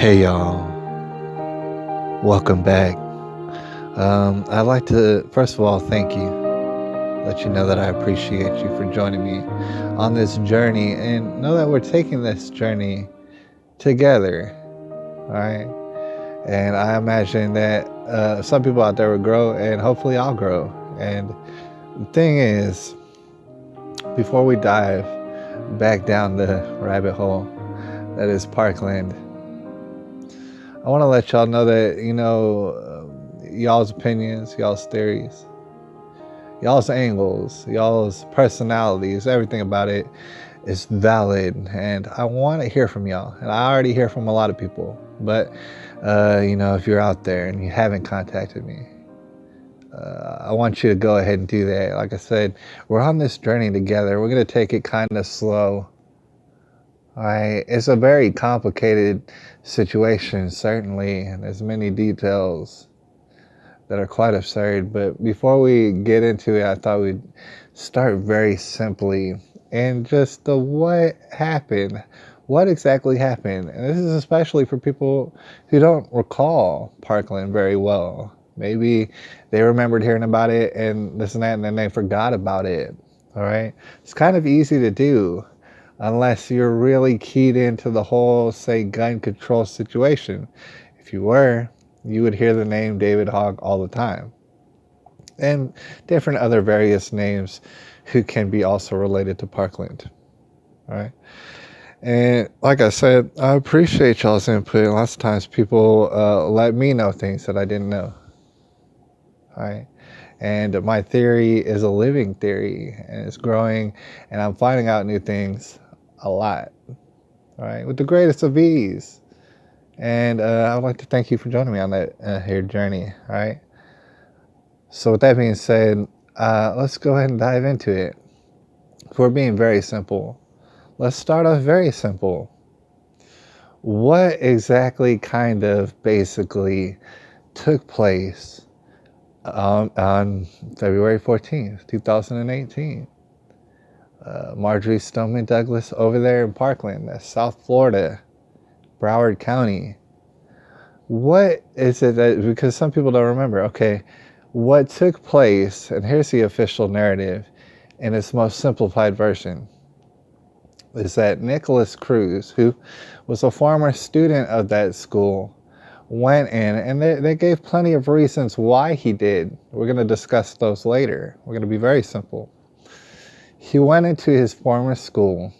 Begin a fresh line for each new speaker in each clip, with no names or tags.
Hey y'all, welcome back. I'd like to, first of all, thank you. Let you know that I appreciate you for joining me on this journey and know that we're taking this journey together, all right? And I imagine that some people out there will grow and hopefully I'll grow. And the thing is, before we dive back down the rabbit hole that is Parkland, I want to let y'all know that, y'all's opinions, y'all's theories, y'all's angles, y'all's personalities, everything about it is valid. And I want to hear from y'all. And I already hear from a lot of people. But, if you're out there and you haven't contacted me, I want you to go ahead and do that. Like I said, we're on this journey together. We're going to take it kind of slow. All right, it's a very complicated situation, certainly, and there's many details that are quite absurd. But before we get into it, I thought we'd start very simply and just the what happened. What exactly happened? And this is especially for people who don't recall Parkland very well. Maybe they remembered hearing about it and this and that, and then they forgot about it. All right, it's kind of easy to do unless you're really keyed into the whole, say, gun control situation. If you were, you would hear the name David Hogg all the time. And different other various names who can be also related to Parkland. All right. And like I said, I appreciate y'all's input. Lots of times people let me know things that I didn't know. All right. And my theory is a living theory, and it's growing, and I'm finding out new things a lot, all right, with the greatest of ease. And I would like to thank you for joining me on that here journey, all right? So with that being said, let's go ahead and dive into it. If we're being very simple, let's start off very simple. What exactly kind of basically took place on February 14th, 2018? Marjorie Stoneman Douglas over there in Parkland, that's South Florida, Broward County. What is it that, because some people don't remember, okay, what took place, and here's the official narrative in its most simplified version, is that Nicholas Cruz, who was a former student of that school, went in, and they gave plenty of reasons why he did. We're going to discuss those later. We're going to be very simple. He went into his former school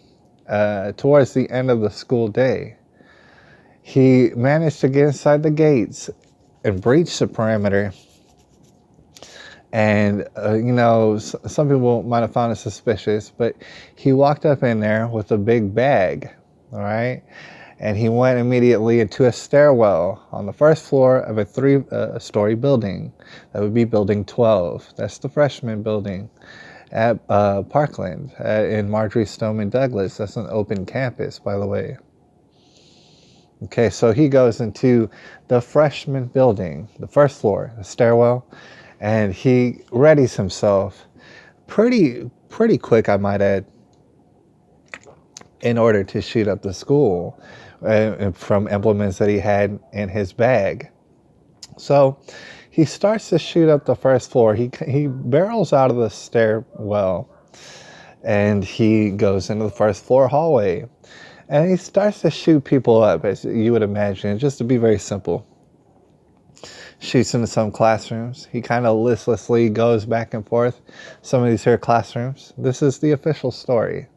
towards the end of the school day. He managed to get inside the gates and breach the perimeter. And, some people might have found it suspicious, but he walked up in there with a big bag, all right? And he went immediately into a stairwell on the first floor of a three-story building. That would be Building 12. That's the freshman building at Parkland in Marjorie Stoneman Douglas. That's an open campus, by the way. Okay, so he goes into the freshman building, the first floor, the stairwell, and he readies himself pretty quick, I might add, in order to shoot up the school from implements that he had in his bag. So he starts to shoot up the first floor. He barrels out of the stairwell and he goes into the first floor hallway. And he starts to shoot people up, as you would imagine, just to be very simple. Shoots into some classrooms. He kind of listlessly goes back and forth some of these here classrooms. This is the official story.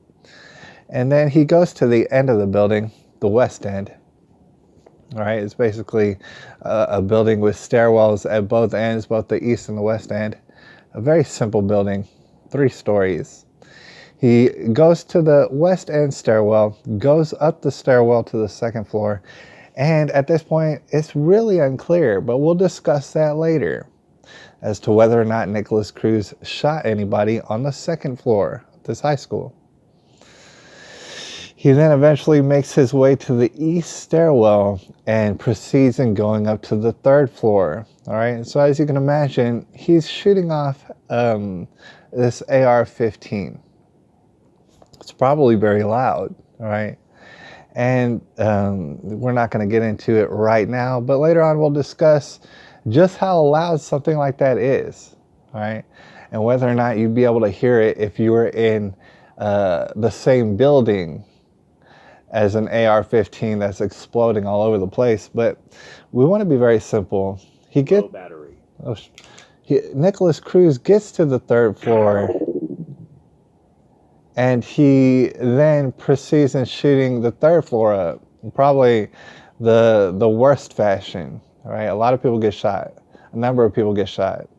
And then he goes to the end of the building, the west end. All right, it's basically a building with stairwells at both ends, both the east and the west end. A very simple building, 3 stories. He goes to the west end stairwell, goes up the stairwell to the second floor, and at this point, it's really unclear, but we'll discuss that later as to whether or not Nicholas Cruz shot anybody on the second floor of this high school. He then eventually makes his way to the east stairwell and proceeds in going up to the 3rd floor. All right, so as you can imagine, he's shooting off this AR-15. It's probably very loud, all right? And we're not going to get into it right now, but later on we'll discuss just how loud something like that is, all right? And whether or not you'd be able to hear it if you were in the same building as an AR-15 that's exploding all over the place. But we want to be very simple.
Low battery.
Nicholas Cruz gets to the 3rd floor, and he then proceeds in shooting the 3rd floor up. Probably the worst fashion, right? A lot of people get shot. A number of people get shot.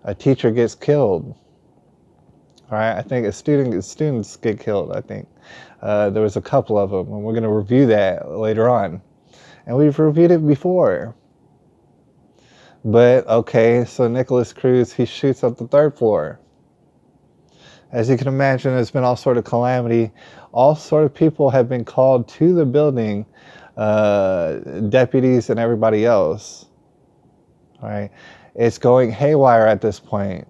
A teacher gets killed. All right, I think students get killed, I think. There was a couple of them, and we're going to review that later on. And we've reviewed it before. But, okay, so Nicholas Cruz, he shoots up the 3rd floor. As you can imagine, there's been all sort of calamity. All sort of people have been called to the building, deputies and everybody else. All right, it's going haywire at this point.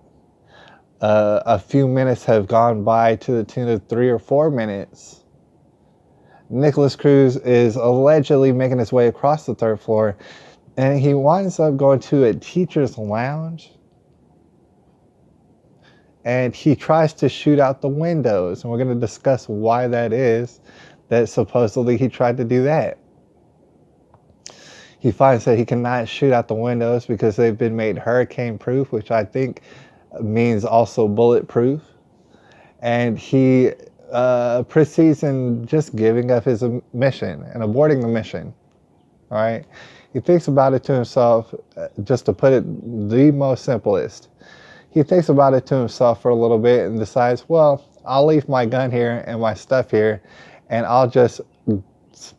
A few minutes have gone by to the tune of 3 or 4 minutes. Nicholas Cruz is allegedly making his way across the 3rd floor, and he winds up going to a teacher's lounge, and he tries to shoot out the windows, and we're going to discuss why that is, that supposedly he tried to do that. He finds that he cannot shoot out the windows because they've been made hurricane-proof, which I think means also bulletproof. And he proceeds in just giving up his mission and aborting the mission. All right. He thinks about it to himself, just to put it the most simplest. He thinks about it to himself for a little bit and decides, well, I'll leave my gun here and my stuff here, and I'll just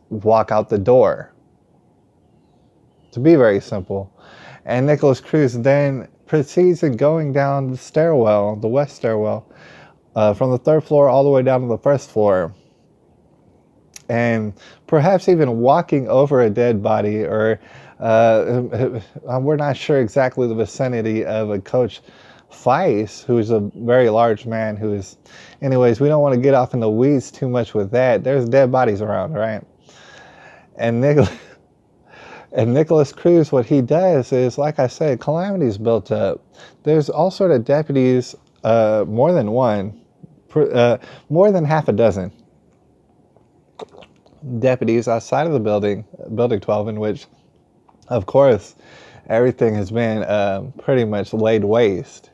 walk out the door. To be very simple. And Nicholas Cruz then proceeds in going down the stairwell, the west stairwell, from the 3rd floor all the way down to the 1st floor. And perhaps even walking over a dead body, or we're not sure exactly the vicinity of a Coach Feist, who is a very large man who is, anyways, we don't want to get off in the weeds too much with that. There's dead bodies around, right? And Nicholas Cruz, what he does is, like I said, calamity's built up. There's all sort of deputies, more than one, more than half a dozen deputies outside of the building 12, in which, of course, everything has been pretty much laid waste.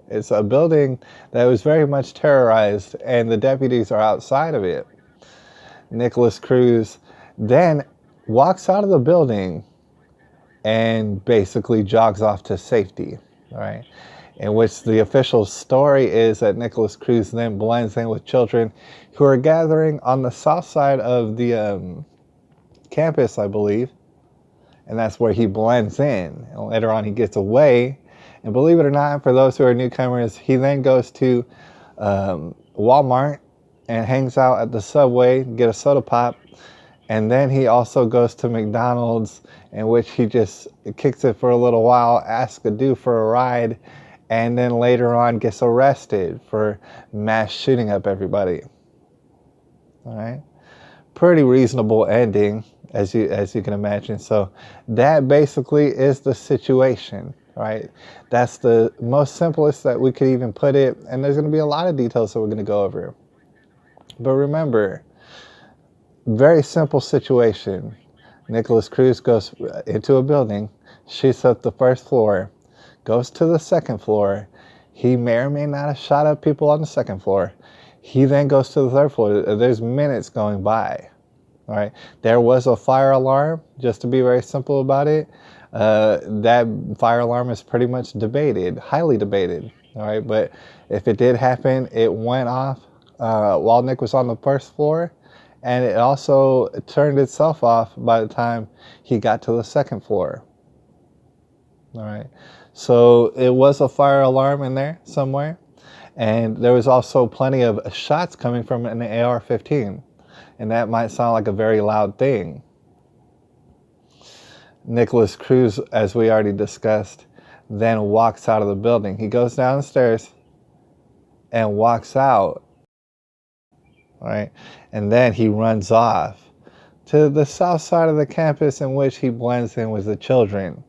It's a building that was very much terrorized, and the deputies are outside of it. Nicholas Cruz then walks out of the building and basically jogs off to safety, all right? In which the official story is that Nicholas Cruz then blends in with children who are gathering on the south side of the campus, I believe. And that's where he blends in. And later on he gets away. And believe it or not, for those who are newcomers, he then goes to Walmart and hangs out at the Subway, get a soda pop. And then he also goes to McDonald's, in which he just kicks it for a little while, asks a dude for a ride, and then later on gets arrested for mass shooting up everybody. All right, pretty reasonable ending, as you can imagine. So that basically is the situation, right? That's the most simplest that we could even put it, and there's going to be a lot of details that we're going to go over. But remember, very simple situation. Nicholas Cruz goes into a building, shoots up the 1st floor, goes to the 2nd floor. He may or may not have shot up people on the 2nd floor. He then goes to the 3rd floor. There's minutes going by. All right. There was a fire alarm, just to be very simple about it. That fire alarm is pretty much debated, highly debated. All right. But if it did happen, it went off while Nick was on the 1st floor. And it also turned itself off by the time he got to the 2nd floor. All right. So it was a fire alarm in there somewhere. And there was also plenty of shots coming from an AR-15. And that might sound like a very loud thing. Nicholas Cruz, as we already discussed, then walks out of the building. He goes downstairs and walks out. All right. And then he runs off to the south side of the campus, in which he blends in with the children.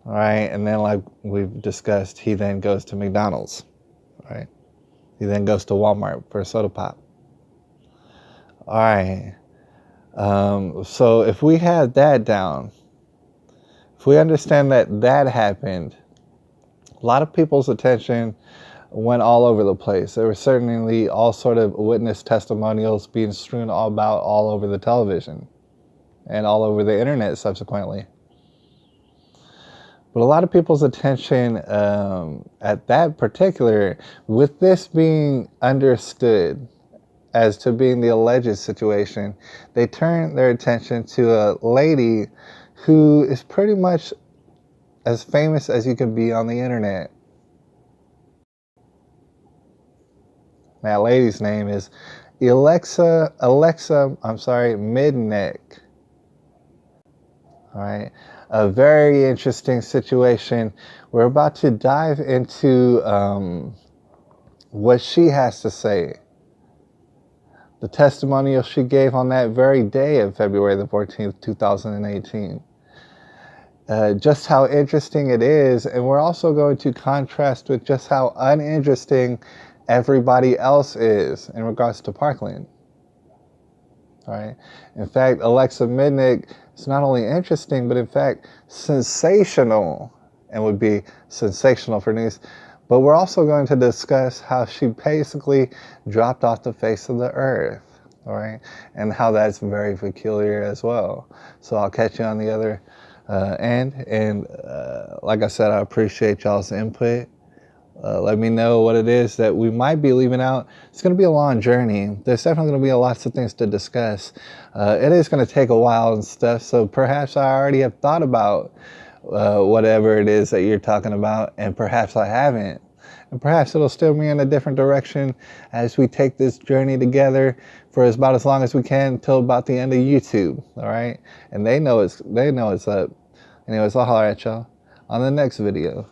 All right, and then like we've discussed, he then goes to McDonald's. Right, he then goes to Walmart for a soda pop. All right, so if we had that down, if we understand that that happened, a lot of people's attention went all over the place. There were certainly all sort of witness testimonials being strewn all over the television and all over the internet subsequently. But a lot of people's attention at that particular, with this being understood as to being the alleged situation, they turned their attention to a lady who is pretty much as famous as you can be on the internet. That lady's name is Alexa Midnick. All right, a very interesting situation. We're about to dive into what she has to say. The testimonial she gave on that very day of February the 14th, 2018. Just how interesting it is, and we're also going to contrast with just how uninteresting everybody else is in regards to Parkland. All right. In fact, Alexa Midnick is not only interesting, but in fact sensational, and would be sensational for news. But we're also going to discuss how she basically dropped off the face of the earth. All right, and how that's very peculiar as well. So I'll catch you on the other end, and like I said, I appreciate y'all's input. Let me know what it is that we might be leaving out. It's going to be a long journey. There's definitely going to be lots of things to discuss. It is going to take a while and stuff, so perhaps I already have thought about whatever it is that you're talking about, and perhaps I haven't. And perhaps it'll steer me in a different direction as we take this journey together for about as long as we can until about the end of YouTube. All right, and they know it's up. Anyways, I'll holler at y'all on the next video.